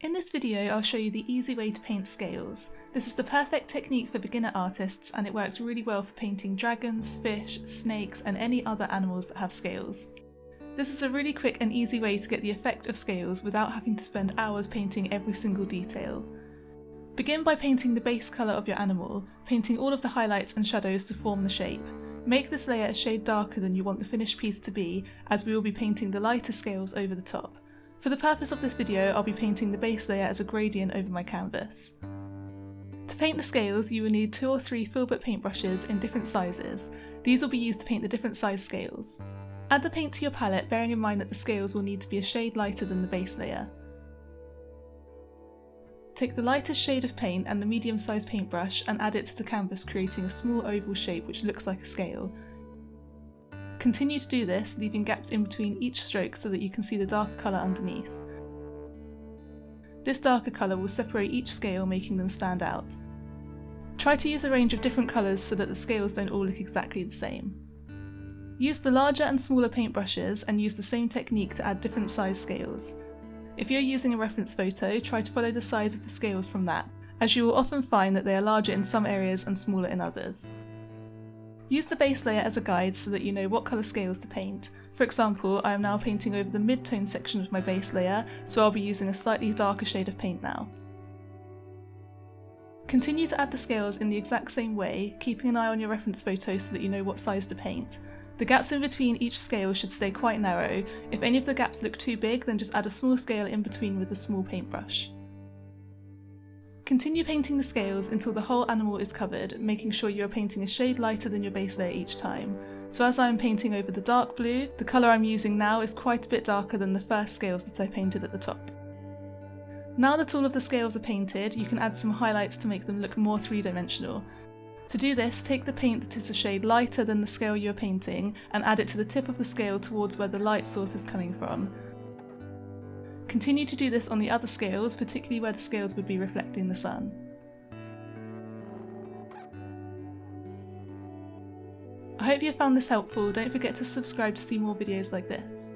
In this video, I'll show you the easy way to paint scales. This is the perfect technique for beginner artists and it works really well for painting dragons, fish, snakes and any other animals that have scales. This is a really quick and easy way to get the effect of scales without having to spend hours painting every single detail. Begin by painting the base colour of your animal, painting all of the highlights and shadows to form the shape. Make this layer a shade darker than you want the finished piece to be, as we will be painting the lighter scales over the top. For the purpose of this video, I'll be painting the base layer as a gradient over my canvas. To paint the scales, you will need 2 or 3 filbert paintbrushes in different sizes. These will be used to paint the different size scales. Add the paint to your palette, bearing in mind that the scales will need to be a shade lighter than the base layer. Take the lightest shade of paint and the medium-sized paintbrush and add it to the canvas, creating a small oval shape which looks like a scale. Continue to do this, leaving gaps in between each stroke so that you can see the darker colour underneath. This darker colour will separate each scale, making them stand out. Try to use a range of different colours so that the scales don't all look exactly the same. Use the larger and smaller paintbrushes and use the same technique to add different size scales. If you're using a reference photo, try to follow the size of the scales from that, as you will often find that they are larger in some areas and smaller in others. Use the base layer as a guide so that you know what colour scales to paint. For example, I am now painting over the mid-tone section of my base layer, so I'll be using a slightly darker shade of paint now. Continue to add the scales in the exact same way, keeping an eye on your reference photo so that you know what size to paint. The gaps in between each scale should stay quite narrow. If any of the gaps look too big, then just add a small scale in between with a small paintbrush. Continue painting the scales until the whole animal is covered, making sure you are painting a shade lighter than your base layer each time. So as I am painting over the dark blue, the colour I'm using now is quite a bit darker than the first scales that I painted at the top. Now that all of the scales are painted, you can add some highlights to make them look more three-dimensional. To do this, take the paint that is a shade lighter than the scale you are painting and add it to the tip of the scale towards where the light source is coming from. Continue to do this on the other scales, particularly where the scales would be reflecting the sun. I hope you found this helpful. Don't forget to subscribe to see more videos like this.